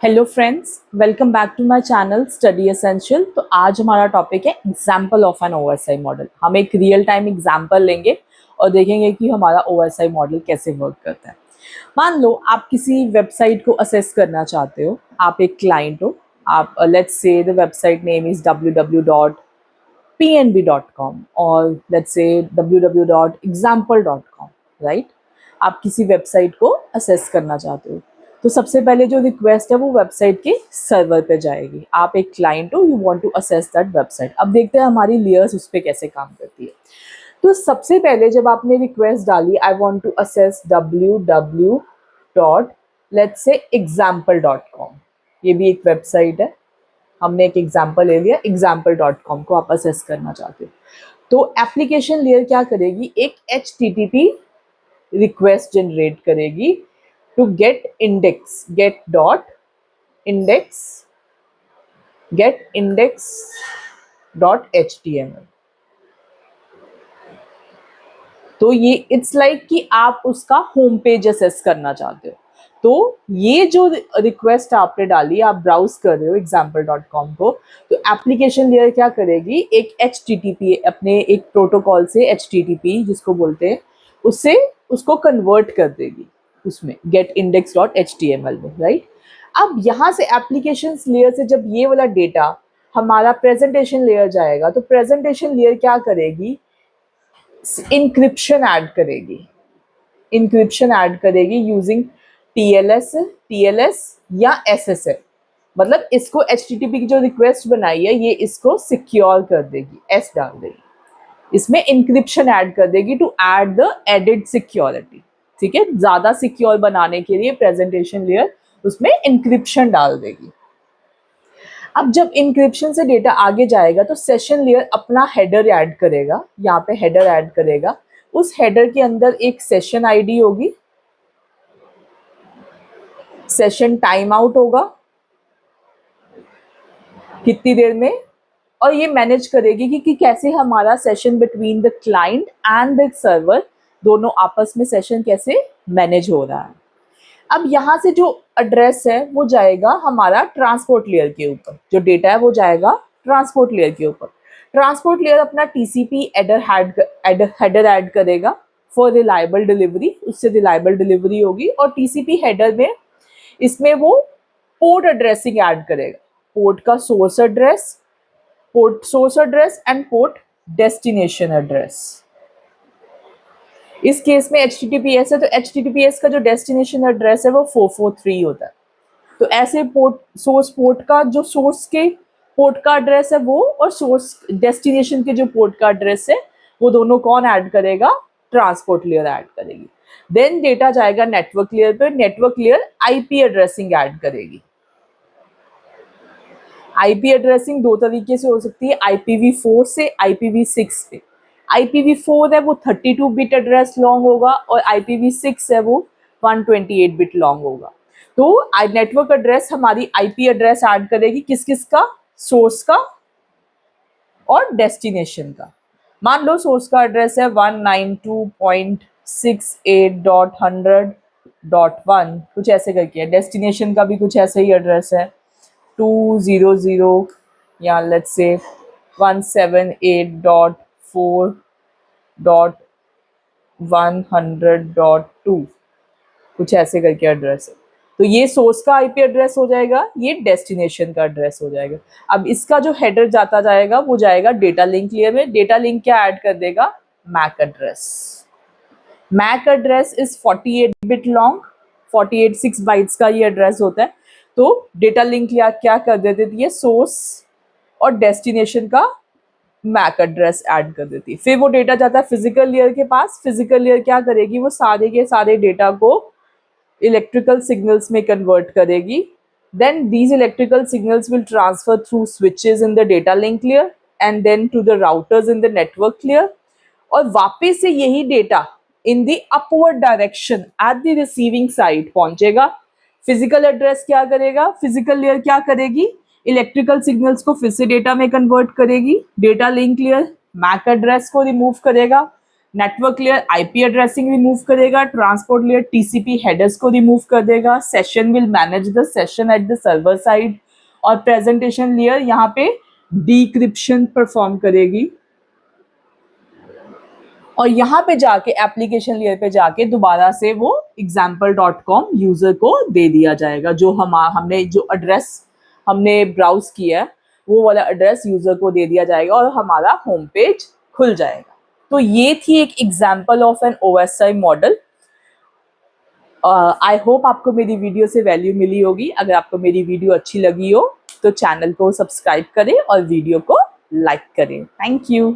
Hello friends, welcome back to my channel study essential. तो आज हमारा टॉपिक है example of an OSI model. हम एक रियल टाइम एग्जाम्पल लेंगे और देखेंगे कि हमारा ओएसआई मॉडल कैसे वर्क करता है। मान लो आप किसी वेबसाइट को असेस करना चाहते हो। आप एक क्लाइंट हो। आप let's say the website name is www.pnb.com और लेट्स से www.example.com, राइट। आप किसी वेबसाइट को असेस करना चाहते हो तो सबसे पहले जो रिक्वेस्ट है वो वेबसाइट के सर्वर पे जाएगी। आप एक क्लाइंट हो, you want to access that website. अब देखते हैं हमारी लेयर्स उस पर कैसे काम करती है। तो सबसे पहले जब आपने रिक्वेस्ट डाली I want to assess www.example.com, ये भी एक वेबसाइट है। हमने एक एग्जाम्पल ले लिया, example.com को आप असेस करना चाहते हो तो एप्लीकेशन लेयर क्या करेगी, एक HTTP रिक्वेस्ट जनरेट करेगी to get index get index.html। तो ये इट्स लाइक कि आप उसका होम पेज असेस करना चाहते हो। तो ये जो रिक्वेस्ट आपने डाली, आप ब्राउज कर रहे हो example.com को, तो एप्लीकेशन लेयर क्या करेगी, एक HTTP अपने एक प्रोटोकॉल से HTTP जिसको बोलते हैं उससे उसको कन्वर्ट कर देगी उसमें getindex.html में, राइट। अब यहाँ से एप्लीकेशन लेयर से जब ये वाला डेटा हमारा प्रेजेंटेशन लेयर जाएगा तो प्रेजेंटेशन लेयर क्या करेगी, इंक्रिप्शन ऐड करेगी यूजिंग TLS या SSL। मतलब इसको HTTP की जो रिक्वेस्ट बनाई है ये इसको सिक्योर कर देगी, S डाल देगी, इसमें इंक्रिप्शन ऐड कर देगी to add the added security. ठीक है, ज्यादा सिक्योर बनाने के लिए प्रेजेंटेशन लेयर उसमें इंक्रिप्शन डाल देगी। अब जब इंक्रिप्शन से डेटा आगे जाएगा तो सेशन लेयर अपना हेडर ऐड करेगा, यहाँ पे हेडर ऐड करेगा। उस हेडर के अंदर एक सेशन आईडी होगी, सेशन टाइम आउट होगा कितनी देर में, और ये मैनेज करेगी कि कैसे हमारा session between the client and the server दोनों आपस में सेशन कैसे मैनेज हो रहा है। अब यहाँ से जो एड्रेस है वो जाएगा हमारा ट्रांसपोर्ट लेयर के ऊपर, जो डेटा है वो जाएगा ट्रांसपोर्ट लेयर के ऊपर। ट्रांसपोर्ट लेयर अपना TCP हेडर ऐड करेगा फॉर रिलायबल डिलीवरी, उससे रिलायबल डिलीवरी होगी। और TCP हेडर में इसमें वो पोर्ट एड्रेसिंग ऐड करेगा, पोर्ट का source address and port destination address. इस केस में HTTPS है तो HTTPS का जो डेस्टिनेशन एड्रेस है वो 443 होता है। तो ऐसे पोर्ट का जो सोर्स के पोर्ट का एड्रेस है वो, और सोर्स डेस्टिनेशन के जो पोर्ट का एड्रेस है वो दोनों कौन ऐड करेगा, ट्रांसपोर्ट लेयर ऐड करेगी। देन डेटा जाएगा नेटवर्क लेयर पे, network layer IP addressing add करेगी। IP एड्रेसिंग दो तरीके से हो सकती है, IPv4 से IPv6 पे। IPv4 है वो 32 बिट एड्रेस लॉन्ग होगा और IPv6 है वो 128 बिट लॉन्ग होगा। तो नेटवर्क एड्रेस हमारी IP एड्रेस ऐड करेगी किस किस का, सोर्स का और डेस्टिनेशन का। मान लो सोर्स का एड्रेस है 192.68.100.1 कुछ ऐसे करके है, डेस्टिनेशन का भी कुछ ऐसे ही एड्रेस है 200 या लेट्स से 178.4.100.2 कुछ ऐसे करके एड्रेस है। तो ये सोर्स का IP एड्रेस हो जाएगा, ये डेस्टिनेशन का एड्रेस हो जाएगा। अब इसका जो हेडर जाता जाएगा वो जाएगा डेटा लिंक लेयर में। डेटा लिंक क्या ऐड कर देगा, MAC address is 48 bit long, 48 bytes का ये एड्रेस होता है। तो डेटा लिंक क्या कर देती है, सोर्स और डेस्टिनेशन का मैक एड्रेस ऐड कर देती है। फिर वो डेटा जाता है फिजिकल लेयर के पास। फिजिकल लेयर क्या करेगी, वो सारे के सारे डेटा को इलेक्ट्रिकल सिग्नल्स में कन्वर्ट करेगी। Then these electrical signals will transfer through switches in the data link layer and then to the routers in the network layer. और वापस से यही data in the upward direction at the receiving side पहुंचेगा। Physical address क्या करेगा, physical layer क्या करेगी, electrical signals को फिर से डेटा में कन्वर्ट करेगी। Data link layer MAC address को रिमूव करेगा, network layer IP addressing remove करेगा, ट्रांसपोर्ट लेयर टीसीपी हेडर्स को रिमूव कर देगा, session will manage the session at the server side, और प्रेजेंटेशन लेयर यहाँ पे डिक्रिप्शन परफॉर्म करेगी, और यहाँ पे जाके एप्लीकेशन लेयर पे जाके दोबारा से वो example.com यूजर को दे दिया जाएगा। जो हमने जो एड्रेस हमने ब्राउज किया है वो वाला एड्रेस यूजर को दे दिया जाएगा और हमारा होम पेज खुल जाएगा। तो ये थी एक example of an OSI model. I hope आपको मेरी वीडियो से वैल्यू मिली होगी। अगर आपको मेरी वीडियो अच्छी लगी हो तो चैनल को सब्सक्राइब करें और वीडियो को लाइक करें। Thank you.